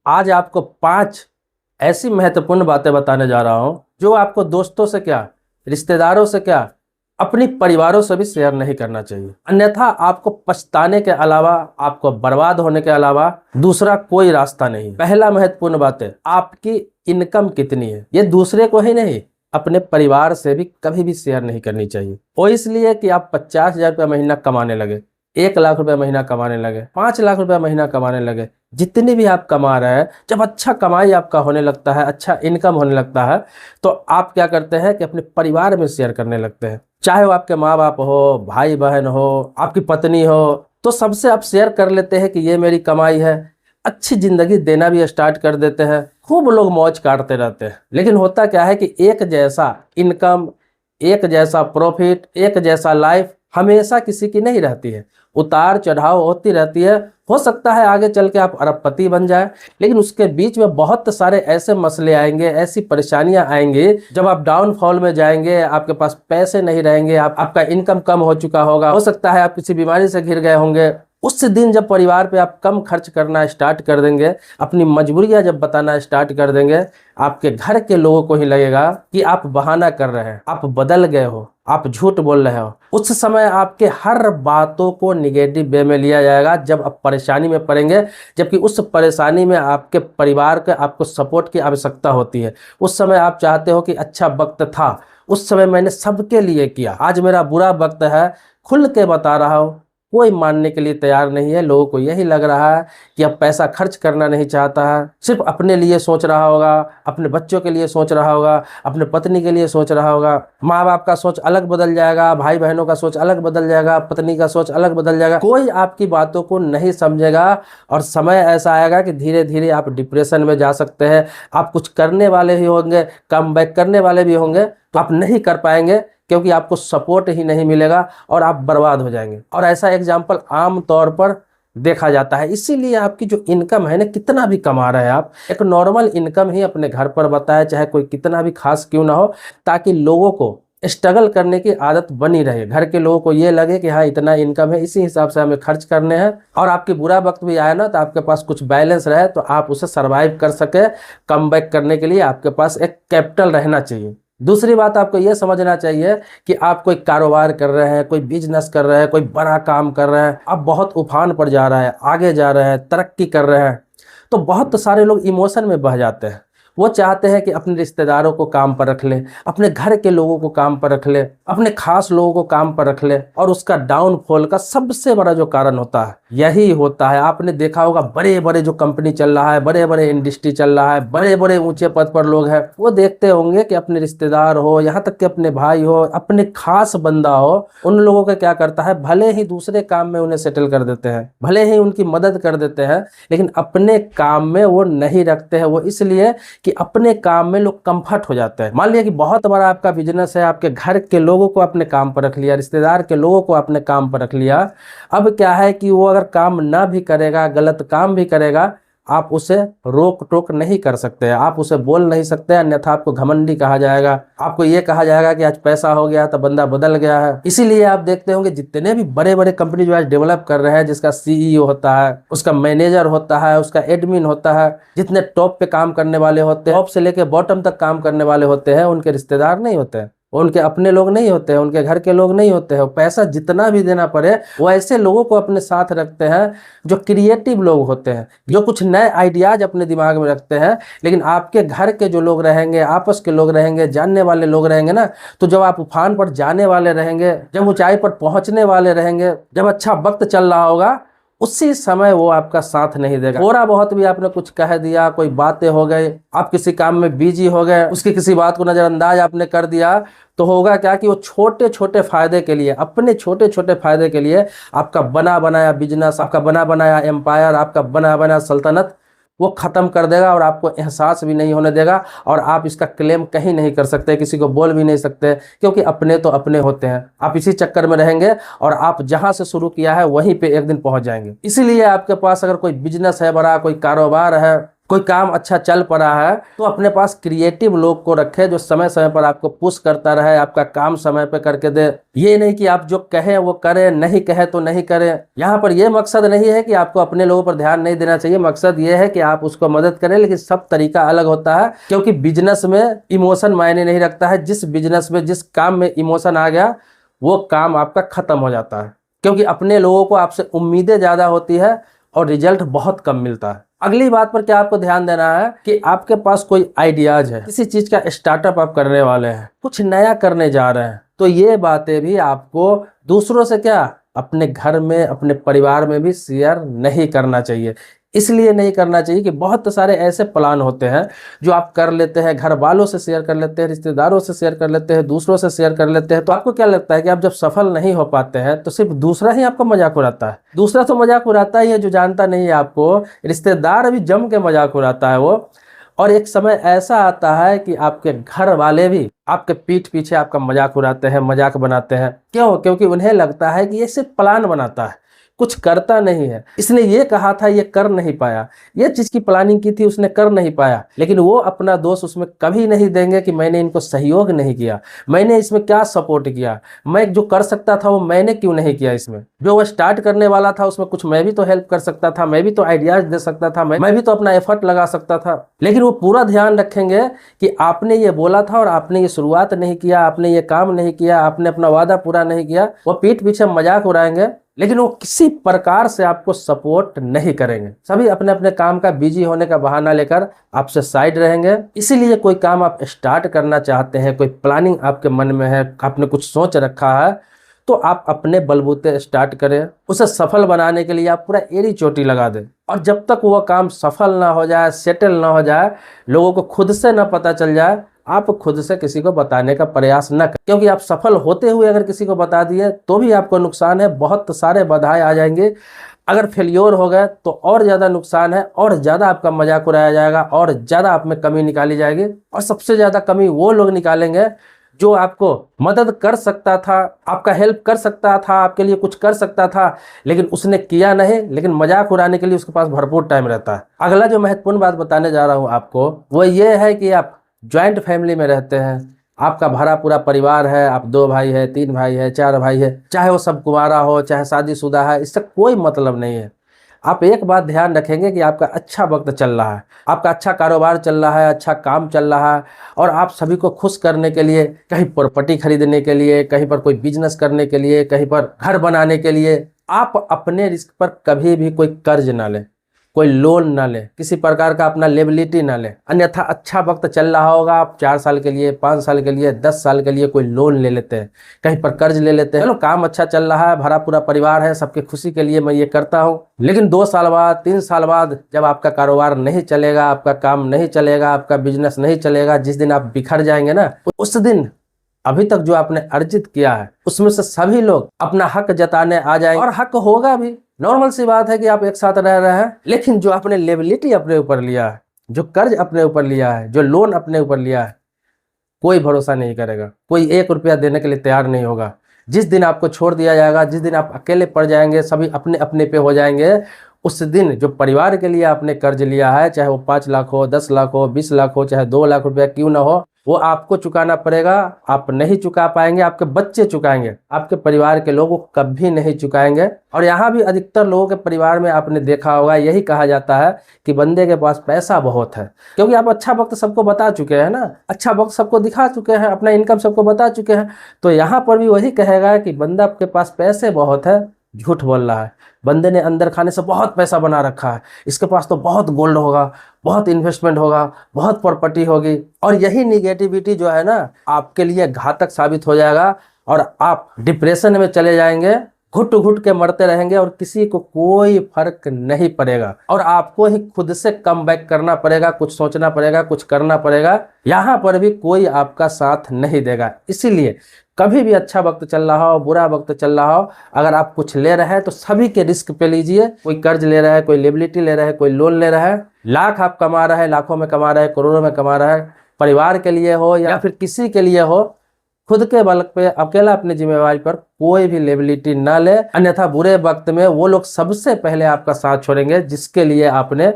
आज आपको 5 ऐसी महत्वपूर्ण बातें बताने जा रहा हूं जो आपको दोस्तों से क्या, रिश्तेदारों से क्या, अपनी परिवारों से भी शेयर नहीं करना चाहिए। अन्यथा आपको पछताने के अलावा, आपको बर्बाद होने के अलावा दूसरा कोई रास्ता नहीं। पहला महत्वपूर्ण बात है, आपकी इनकम कितनी है। ये दूसरे को ही नहीं, अपने परिवार से भी कभी भी शेयर नहीं करनी चाहिए। वो इसलिए कि आप 50,000 रुपया महीना कमाने लगे, 1 लाख रुपया महीना कमाने लगे, 5 लाख रुपया महीना कमाने लगे, जितनी भी आप कमा रहे हैं, जब अच्छा कमाई आपका होने लगता है, अच्छा इनकम होने लगता है, तो आप क्या करते हैं कि अपने परिवार में शेयर करने लगते हैं। चाहे वो आपके माँ बाप हो, भाई बहन हो, आपकी पत्नी हो, तो सबसे आप शेयर कर लेते हैं कि ये मेरी कमाई है। अच्छी जिंदगी देना भी स्टार्ट कर देते हैं, खूब लोग मौज काटते रहते हैं। लेकिन होता क्या है कि एक जैसा इनकम, एक जैसा प्रॉफिट, एक जैसा लाइफ हमेशा किसी की नहीं रहती है। उतार चढ़ाव होती रहती है। हो सकता है आगे चल के आप अरबपति बन जाए, लेकिन उसके बीच में बहुत सारे ऐसे मसले आएंगे, ऐसी परेशानियां आएंगी, जब आप डाउनफॉल में जाएंगे, आपके पास पैसे नहीं रहेंगे, आपका इनकम कम हो चुका होगा, हो सकता है आप किसी बीमारी से घिर गए होंगे। उस दिन जब परिवार पे आप कम खर्च करना स्टार्ट कर देंगे, अपनी मजबूरियां जब बताना स्टार्ट कर देंगे, आपके घर के लोगों को ही लगेगा कि आप बहाना कर रहे हैं, आप बदल गए हो, आप झूठ बोल रहे हो। उस समय आपके हर बातों को निगेटिव वे में लिया जाएगा जब आप परेशानी में पड़ेंगे, जबकि उस परेशानी में आपके परिवार के आपको सपोर्ट की आवश्यकता होती है। उस समय आप चाहते हो कि अच्छा वक्त था, उस समय मैंने सबके लिए किया, आज मेरा बुरा वक्त है, खुल के बता रहा हूँ। कोई मानने के लिए तैयार नहीं है। लोगों को यही लग रहा है कि अब पैसा खर्च करना नहीं चाहता है, सिर्फ अपने लिए सोच रहा होगा, अपने बच्चों के लिए सोच रहा होगा, अपने पत्नी के लिए सोच रहा होगा। माँ बाप का सोच अलग बदल जाएगा, भाई बहनों का सोच अलग बदल जाएगा, पत्नी का सोच अलग बदल जाएगा। कोई आपकी बातों को नहीं समझेगा और समय ऐसा आएगा कि धीरे धीरे आप डिप्रेशन में जा सकते हैं। आप कुछ करने वाले ही होंगे, कम बैक करने वाले भी होंगे, तो आप नहीं कर पाएंगे क्योंकि आपको सपोर्ट ही नहीं मिलेगा और आप बर्बाद हो जाएंगे। और ऐसा एग्जाम्पल आम तौर पर देखा जाता है। इसीलिए आपकी जो इनकम है ना, कितना भी कमा रहे हैं आप, एक नॉर्मल इनकम ही अपने घर पर बताए, चाहे कोई कितना भी खास क्यों ना हो, ताकि लोगों को स्ट्रगल करने की आदत बनी रहे। घर के लोगों को ये लगे कि हाँ इतना इनकम है, इसी हिसाब से हमें खर्च करने हैं, और आपके बुरा वक्त भी आए ना तो आपके पास कुछ बैलेंस रहे, तो आप उसे सर्वाइव कर सके। कम बैक करने के लिए आपके पास एक कैपिटल रहना चाहिए। दूसरी बात आपको यह समझना चाहिए कि आप कोई कारोबार कर रहे हैं, कोई बिजनेस कर रहे हैं, कोई बड़ा काम कर रहे हैं, आप बहुत उफान पर जा रहे हैं, आगे जा रहे हैं, तरक्की कर रहे हैं, तो बहुत सारे लोग इमोशन में बह जाते हैं। वो चाहते हैं कि अपने रिश्तेदारों को काम पर रख ले, अपने घर के लोगों को काम पर रख ले, अपने खास लोगों को काम पर रख ले, और उसका डाउनफॉल का सबसे बड़ा जो कारण होता है यही होता है। आपने देखा होगा बड़े बड़े जो कंपनी चल रहा है, बड़े बड़े इंडस्ट्री चल रहा है, बड़े बड़े ऊंचे पद पर लोग हैं, वो देखते होंगे कि अपने रिश्तेदार हो, यहाँ तक कि अपने भाई हो, अपने खास बंदा हो, उन लोगों का क्या करता है, भले ही दूसरे काम में उन्हें सेटल कर देते हैं, भले ही उनकी मदद कर देते हैं, लेकिन अपने काम में वो नहीं रखते हैं। वो इसलिए कि अपने काम में लोग कंफर्ट हो जाते हैं। मान लिया कि बहुत बड़ा आपका बिजनेस है, आपके घर के लोगों को अपने काम पर रख लिया, रिश्तेदार के लोगों को अपने काम पर रख लिया। अब क्या है कि वो अगर काम ना भी करेगा, गलत काम भी करेगा, आप उसे रोक टोक नहीं कर सकते, आप उसे बोल नहीं सकते, अन्यथा आपको घमंडी कहा जाएगा। आपको ये कहा जाएगा कि आज पैसा हो गया तो बंदा बदल गया है। इसीलिए आप देखते होंगे जितने भी बड़े बड़े कंपनी जो आज डेवलप कर रहे हैं, जिसका सीईओ होता है, उसका मैनेजर होता है, उसका एडमिन होता है, जितने टॉप पे काम करने वाले होते हैं, टॉप से लेके बॉटम तक काम करने वाले होते हैं, उनके रिश्तेदार नहीं होते हैं, उनके अपने लोग नहीं होते हैं, उनके घर के लोग नहीं होते हैं। पैसा जितना भी देना पड़े वो ऐसे लोगों को अपने साथ रखते हैं जो क्रिएटिव लोग होते हैं, जो कुछ नए आइडियाज अपने दिमाग में रखते हैं। लेकिन आपके घर के जो लोग रहेंगे, आपस के लोग रहेंगे, जानने वाले लोग रहेंगे ना, तो जब आप उफान पर जाने वाले रहेंगे, जब ऊंचाई पर पहुंचने वाले रहेंगे, जब अच्छा वक्त चल रहा होगा, उसी समय वो आपका साथ नहीं देगा। थोड़ा बहुत भी आपने कुछ कह दिया, कोई बातें हो गई, आप किसी काम में बिजी हो गए, उसकी किसी बात को नजरअंदाज आपने कर दिया, तो होगा क्या कि वो छोटे छोटे फायदे के लिए, अपने छोटे छोटे फायदे के लिए आपका बना बनाया बिजनेस, आपका बना बनाया एम्पायर, आपका बना बनाया सल्तनत वो खत्म कर देगा, और आपको एहसास भी नहीं होने देगा। और आप इसका क्लेम कहीं नहीं कर सकते, किसी को बोल भी नहीं सकते, क्योंकि अपने तो अपने होते हैं। आप इसी चक्कर में रहेंगे और आप जहां से शुरू किया है वहीं पे एक दिन पहुंच जाएंगे। इसीलिए आपके पास अगर कोई बिजनेस है बड़ा, कोई कारोबार है, कोई काम अच्छा चल पड़ा है तो अपने पास क्रिएटिव लोग को रखे जो समय समय पर आपको पुश करता रहे, आपका काम समय पे करके दे। ये नहीं कि आप जो कहें वो करें, नहीं कहे तो नहीं करें। यहाँ पर ये मकसद नहीं है कि आपको अपने लोगों पर ध्यान नहीं देना चाहिए, मकसद ये है कि आप उसको मदद करें, लेकिन सब तरीका अलग होता है। क्योंकि बिजनेस में इमोशन मायने नहीं रखता है। जिस बिजनेस में, जिस काम में इमोशन आ गया वो काम आपका खत्म हो जाता है। क्योंकि अपने लोगों को आपसे उम्मीदें ज्यादा होती है और रिजल्ट बहुत कम मिलता है। अगली बात पर क्या आपको ध्यान देना है कि आपके पास कोई आइडियाज है, किसी चीज का स्टार्टअप आप करने वाले हैं, कुछ नया करने जा रहे हैं, तो ये बातें भी आपको दूसरों से क्या, अपने घर में, अपने परिवार में भी शेयर नहीं करना चाहिए। इसलिए नहीं करना चाहिए कि बहुत सारे ऐसे प्लान होते हैं जो आप कर लेते हैं, घर वालों से शेयर कर लेते हैं, रिश्तेदारों से शेयर कर लेते हैं, दूसरों से शेयर कर लेते हैं। तो आपको क्या लगता है कि आप जब सफल नहीं हो पाते हैं तो सिर्फ दूसरा ही आपका मजाक उड़ाता है। दूसरा तो मजाक उड़ाता ही है जो जानता नहीं है आपको, रिश्तेदार भी जम के मजाक उड़ाता है वो। और एक समय ऐसा आता है कि आपके घर वाले भी आपके पीठ पीछे आपका मजाक उड़ाते हैं, मजाक बनाते हैं। क्यों? क्योंकि उन्हें लगता है कि ये सिर्फ प्लान बनाता है, कुछ करता नहीं है। इसने ये कहा था, ये कर नहीं पाया, ये चीज की प्लानिंग की थी, उसने कर नहीं पाया। लेकिन वो अपना दोष उसमें कभी नहीं देंगे कि मैंने इनको सहयोग नहीं किया, मैंने इसमें क्या सपोर्ट किया, मैं जो कर सकता था वो मैंने क्यों नहीं किया। इसमें जो वो स्टार्ट करने वाला था उसमें कुछ मैं भी तो हेल्प कर सकता था, मैं भी तो आइडियाज दे सकता था, मैं भी तो अपना एफर्ट लगा सकता था। लेकिन वो पूरा ध्यान रखेंगे कि आपने ये बोला था और आपने ये शुरुआत नहीं किया, आपने ये काम नहीं किया, आपने अपना वादा पूरा नहीं किया। वो पीठ पीछे मजाक उड़ाएंगे, लेकिन वो किसी प्रकार से आपको सपोर्ट नहीं करेंगे। सभी अपने अपने काम का बिजी होने का बहाना लेकर आपसे साइड रहेंगे। इसीलिए कोई काम आप स्टार्ट करना चाहते हैं, कोई प्लानिंग आपके मन में है, आपने कुछ सोच रखा है, तो आप अपने बलबूते स्टार्ट करें। उसे सफल बनाने के लिए आप पूरा एड़ी चोटी लगा दें। और जब तक वो काम सफल ना हो जाए, सेटल ना हो जाए, लोगों को खुद से ना पता चल जाए, आप खुद से किसी को बताने का प्रयास न करें। क्योंकि आप सफल होते हुए अगर किसी को बता दिए तो भी आपको नुकसान है, बहुत सारे बाधाएं आ जाएंगे। अगर फेलियोर हो गए तो और ज्यादा नुकसान है, और ज्यादा आपका मजाक उड़ाया जाएगा, और ज्यादा आप में कमी निकाली जाएगी। और सबसे ज्यादा कमी वो लोग निकालेंगे जो आपको मदद कर सकता था, आपका हेल्प कर सकता था, आपके लिए कुछ कर सकता था, लेकिन उसने किया नहीं। लेकिन मजाक उड़ाने के लिए उसके पास भरपूर टाइम रहता है। अगला जो महत्वपूर्ण बात बताने जा रहा हूं आपको वो ये है कि आप ज्वाइंट फैमिली में रहते हैं, आपका भरा पूरा परिवार है, आप 2 भाई है, 3 भाई है, 4 भाई है, चाहे वो सब कुंवारा हो, चाहे शादीशुदा है, इससे कोई मतलब नहीं है। आप एक बात ध्यान रखेंगे कि आपका अच्छा वक्त चल रहा है, आपका अच्छा कारोबार चल रहा है, अच्छा काम चल रहा है, और आप सभी को खुश करने के लिए, कहीं प्रॉपर्टी खरीदने के लिए, कहीं पर कोई बिजनेस करने के लिए, कहीं पर घर बनाने के लिए, आप अपने रिस्क पर कभी भी कोई कर्ज ना लें, कोई लोन ना ले, किसी प्रकार का अपना लेबिलिटी ना ले। अन्यथा अच्छा वक्त चल रहा होगा, आप 4 साल के लिए, 5 साल के लिए, 10 साल के लिए कोई लोन ले लेते हैं, कहीं पर कर्ज ले लेते हैं। चलो काम अच्छा चल रहा है, भरा पूरा परिवार है, सबके खुशी के लिए मैं ये करता हूँ। लेकिन 2 साल बाद, 3 साल बाद जब आपका कारोबार नहीं चलेगा, आपका काम नहीं चलेगा, आपका बिजनेस नहीं चलेगा, जिस दिन आप बिखर जाएंगे ना, उस दिन अभी तक जो आपने अर्जित किया है उसमें से सभी लोग अपना हक जताने आ जाएंगे, और हक होगा भी। नॉर्मल सी बात है कि आप एक साथ रह रहे हैं, लेकिन जो आपने लेबिलिटी अपने ऊपर लिया है, जो कर्ज अपने ऊपर लिया है, जो लोन अपने ऊपर लिया है, कोई भरोसा नहीं करेगा, कोई 1 रुपया देने के लिए तैयार नहीं होगा। जिस दिन आपको छोड़ दिया जाएगा, जिस दिन आप अकेले पड़ जाएंगे, सभी अपने अपने पे हो जाएंगे, उस दिन जो परिवार के लिए आपने कर्ज लिया है, चाहे वो 5 लाख हो, 10 लाख हो, 20 लाख हो, चाहे 2 लाख रुपया क्यों ना हो, वो आपको चुकाना पड़ेगा। आप नहीं चुका पाएंगे, आपके बच्चे चुकाएंगे, आपके परिवार के लोग कभी नहीं चुकाएंगे। और यहाँ भी अधिकतर लोगों के परिवार में आपने देखा होगा, यही कहा जाता है कि बंदे के पास पैसा बहुत है, क्योंकि आप अच्छा वक्त सबको बता चुके हैं ना, अच्छा वक्त सबको दिखा चुके हैं, अपना इनकम सबको बता चुके हैं। तो यहाँ पर भी वही कहेगा कि बंदा आपके पास पैसे बहुत है, झूठ बोल रहा है। बंदे ने अंदर खाने से बहुत पैसा बना रखा है, इसके पास तो बहुत गोल्ड होगा, बहुत इन्वेस्टमेंट होगा, बहुत प्रॉपर्टी होगी। और यही निगेटिविटी जो है ना आपके लिए घातक साबित हो जाएगा, और आप डिप्रेशन में चले जाएंगे, घुट घुट के मरते रहेंगे, और किसी को कोई फर्क नहीं पड़ेगा। और आपको ही खुद से कम बैक करना पड़ेगा, कुछ सोचना पड़ेगा, कुछ करना पड़ेगा। यहाँ पर भी कोई आपका साथ नहीं देगा। इसीलिए कभी भी अच्छा वक्त चल रहा हो, बुरा वक्त चल रहा हो, अगर आप कुछ ले रहे हैं तो सभी के रिस्क पे लीजिए। कोई कर्ज ले रहा है, कोई लेबिलिटी ले रहा है, कोई लोन ले रहा है, लाख आप कमा रहे हैं, लाखों में कमा रहे हैं, करोड़ों में कमा रहे हैं, परिवार के लिए हो या फिर किसी के लिए हो, खुद के बल पे अकेला अपनी जिम्मेवारी पर कोई भी लेबिलिटी ना ले। अन्यथा बुरे वक्त में वो लोग सबसे पहले आपका साथ छोड़ेंगे जिसके लिए आपने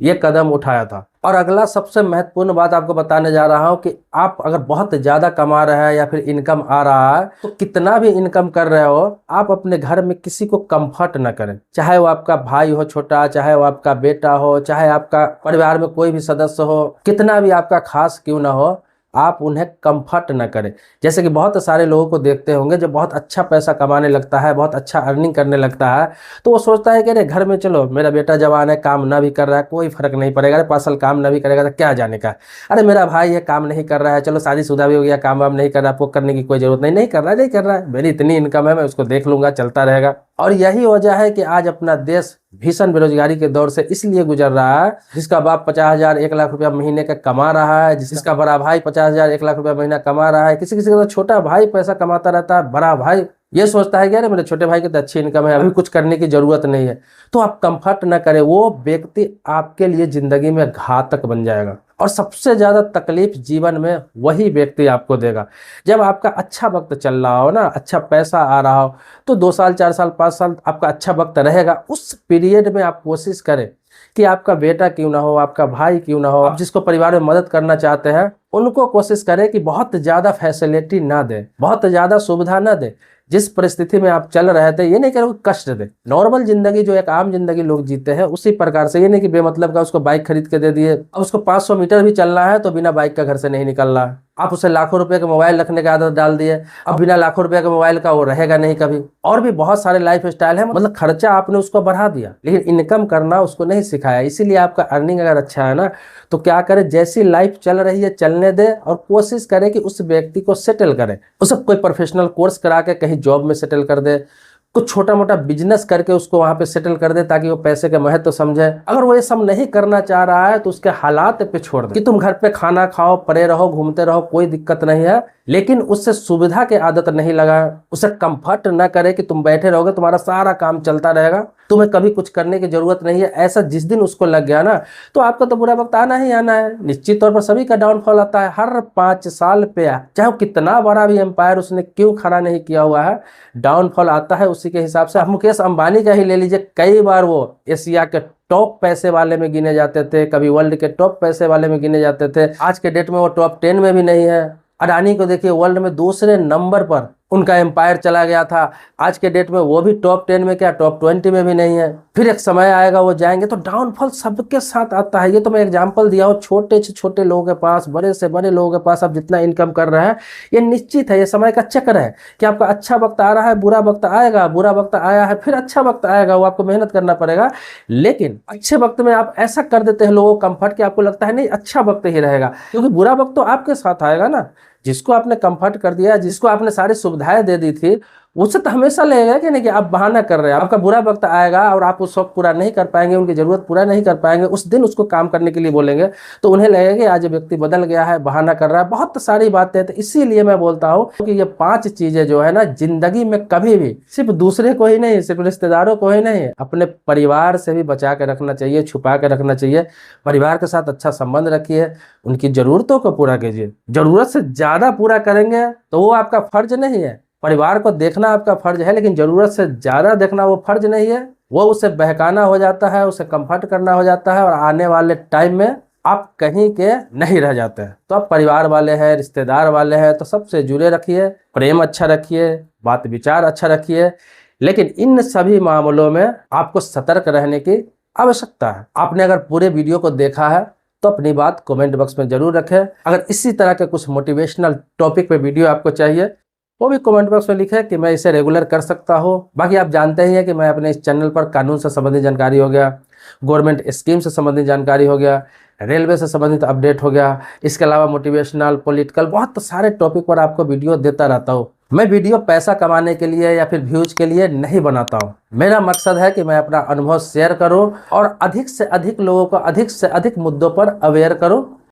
ये कदम उठाया था। और अगला सबसे महत्वपूर्ण बात आपको बताने जा रहा हूं कि आप अगर बहुत ज़्यादा कमा रहे हैं या फिर इनकम आ रहा है, तो कितना भी इनकम कर रहे हो, आप अपने घर में किसी को कंफर्ट ना करें। चाहे वो आपका भाई हो छोटा, चाहे वो आपका बेटा हो, चाहे आपका परिवार में कोई भी सदस्य हो, कितना भी आपका खास क्यों ना हो, आप उन्हें कंफर्ट न करें। जैसे कि बहुत सारे लोगों को देखते होंगे जब बहुत अच्छा पैसा कमाने लगता है, बहुत अच्छा अर्निंग करने लगता है, तो वो सोचता है कि अरे घर में चलो मेरा बेटा जवान है, काम ना भी कर रहा है कोई फर्क नहीं पड़ेगा, अरे 5 साल काम ना भी करेगा तो क्या जाने का, अरे मेरा भाई है काम नहीं कर रहा है, चलो शादीशुदा भी हो गया, काम वाम नहीं कर रहा, आपको करने की कोई जरूरत नहीं, नहीं कर रहा है, नहीं कर रहा है, मेरी इतनी इनकम है मैं उसको देख लूंगा, चलता रहेगा। और यही वजह है कि आज अपना देश भीषण बेरोजगारी के दौर से इसलिए गुजर रहा है। जिसका बाप 50,000 1 लाख रुपया महीने का कमा रहा है, जिसका बड़ा भाई 50,000 1 लाख रुपया महीना कमा रहा है, किसी किसी का तो छोटा भाई पैसा कमाता रहता है, बड़ा भाई ये सोचता है कि अरे मेरे छोटे भाई की तो अच्छी इनकम है, अभी कुछ करने की जरूरत नहीं है। तो आप कंफर्ट ना करें, वो व्यक्ति आपके लिए जिंदगी में घातक बन जाएगा। और सबसे ज्यादा तकलीफ जीवन में वही व्यक्ति आपको देगा। जब आपका अच्छा वक्त चल रहा हो ना, अच्छा पैसा आ रहा हो, तो 2 साल 4 साल 5 साल आपका अच्छा वक्त रहेगा। उस पीरियड में आप कोशिश करें कि आपका बेटा क्यों ना हो, आपका भाई क्यों ना हो, आप जिसको परिवार में मदद करना चाहते हैं उनको कोशिश करें कि बहुत ज्यादा फैसिलिटी ना दे, बहुत ज्यादा सुविधा ना दे। जिस परिस्थिति में आप चल रहे थे, ये नहीं कह रहे कष्ट दे, नॉर्मल जिंदगी जो एक आम जिंदगी लोग जीते हैं उसी प्रकार से। ये नहीं कि बेमतलब का उसको बाइक खरीद के दे दिए, अब उसको 500 मीटर भी चलना है तो बिना बाइक का घर से नहीं निकल रहा है। आप उसे लाखों रुपए का मोबाइल रखने की आदत डाल दिए, अब बिना लाखों रुपए के मोबाइल का वो रहेगा नहीं कभी। और भी बहुत सारे लाइफ स्टाइल है, मतलब खर्चा आपने उसको बढ़ा दिया लेकिन इनकम करना उसको नहीं सिखाया। इसीलिए आपका अर्निंग अगर अच्छा है ना, तो क्या करे, जैसी लाइफ चल रही है चलने दे और कोशिश करे कि उस व्यक्ति को सेटल करे। उसे कोई प्रोफेशनल कोर्स करा के कहीं जॉब में सेटल कर दे, कुछ छोटा मोटा बिजनेस करके उसको वहां पे सेटल कर दे ताकि वो पैसे के महत्व तो समझे। अगर वो ये सब नहीं करना चाह रहा है तो उसके हालात पे छोड़ दे कि तुम घर पे खाना खाओ, पड़े रहो, घूमते रहो, कोई दिक्कत नहीं है, लेकिन उससे सुविधा के आदत नहीं लगा। उसे कंफर्ट ना करे कि तुम बैठे रहोगे तुम्हारा सारा काम चलता रहेगा, तुम्हें कभी कुछ करने की जरूरत नहीं है। ऐसा जिस दिन उसको लग गया ना, तो आपका तो बुरा वक्त आना ही आना है। निश्चित तौर पर सभी का डाउनफॉल आता है हर 5 साल पे, चाहे वो कितना बड़ा भी एम्पायर उसने क्यों खड़ा नहीं किया हुआ है, डाउनफॉल आता है। उसी के हिसाब से आप मुकेश अंबानी का ही ले लीजिए, कई बार वो एशिया के टॉप पैसे वाले में गिने जाते थे, कभी वर्ल्ड के टॉप पैसे वाले में गिने जाते थे, आज के डेट में वो टॉप 10 में भी नहीं है। अडानी को देखिए वर्ल्ड में दूसरे नंबर पर उनका एम्पायर चला गया था, आज के डेट में वो भी टॉप 10 में क्या टॉप 20 में भी नहीं है। फिर एक समय आएगा वो जाएंगे। तो डाउनफॉल सबके साथ आता है। ये तो मैं एग्जांपल दिया हूँ, छोटे से छोटे लोगों के पास, बड़े से बड़े लोगों के पास आप जितना इनकम कर रहे हैं, ये निश्चित है, ये समय का चक्र है कि आपका अच्छा वक्त आ रहा है, बुरा वक्त आएगा, बुरा वक्त आया है फिर अच्छा वक्त आएगा, वो आपको मेहनत करना पड़ेगा। लेकिन अच्छे वक्त में आप ऐसा कर देते हैं लोगों को कंफर्ट कि आपको लगता है नहीं अच्छा वक्त ही रहेगा, क्योंकि बुरा वक्त तो आपके साथ आएगा ना। जिसको आपने कंफर्ट कर दिया, जिसको आपने सारी सुविधाएं दे दी थी, उससे तो हमेशा लगेगा कि नहीं कि आप बहाना कर रहे हैं। आपका बुरा वक्त आएगा और आप उस शौक पूरा नहीं कर पाएंगे, उनकी जरूरत पूरा नहीं कर पाएंगे, उस दिन उसको काम करने के लिए बोलेंगे तो उन्हें लगेगा कि आज व्यक्ति बदल गया है, बहाना कर रहा है, बहुत सारी बातें। तो इसीलिए मैं बोलता हूँ कि ये 5 चीजें जो है ना, जिंदगी में कभी भी सिर्फ दूसरे को ही नहीं, सिर्फ रिश्तेदारों को ही नहीं, अपने परिवार से भी बचा के रखना चाहिए, छुपा के रखना चाहिए। परिवार के साथ अच्छा संबंध रखिए, उनकी जरूरतों को पूरा कीजिए। जरूरत से ज्यादा पूरा करेंगे तो वो आपका फर्ज नहीं है। परिवार को देखना आपका फर्ज है, लेकिन जरूरत से ज्यादा देखना वो फर्ज नहीं है। वो उसे बहकाना हो जाता है, उसे कंफर्ट करना हो जाता है, और आने वाले टाइम में आप कहीं के नहीं रह जाते हैं। तो आप परिवार वाले हैं, रिश्तेदार वाले हैं, तो सबसे जुड़े रखिए, प्रेम अच्छा रखिए, बात विचार अच्छा रखिए। लेकिन इन सभी मामलों में आपको सतर्क रहने की आवश्यकता है। आपने अगर पूरे वीडियो को देखा है तो अपनी बात कमेंट बॉक्स में जरूर रखें। अगर इसी तरह के कुछ मोटिवेशनल टॉपिक पे वीडियो आपको चाहिए, वो भी कमेंट बॉक्स में लिखें कि मैं इसे रेगुलर कर सकता हूँ। बाकी आप जानते ही हैं कि मैं अपने इस चैनल पर कानून से संबंधित जानकारी हो गया, गवर्नमेंट स्कीम से संबंधित जानकारी हो गया, रेलवे से संबंधित अपडेट हो गया, इसके अलावा मोटिवेशनल, पॉलिटिकल, बहुत सारे टॉपिक पर आपको वीडियो देता रहता हूँ। मैं वीडियो पैसा कमाने के लिए या फिर व्यूज के लिए नहीं बनाता हूँ। मेरा मकसद है कि मैं अपना अनुभव शेयर करूँ और अधिक से अधिक लोगों को अधिक से अधिक मुद्दों पर अवेयर करूँ,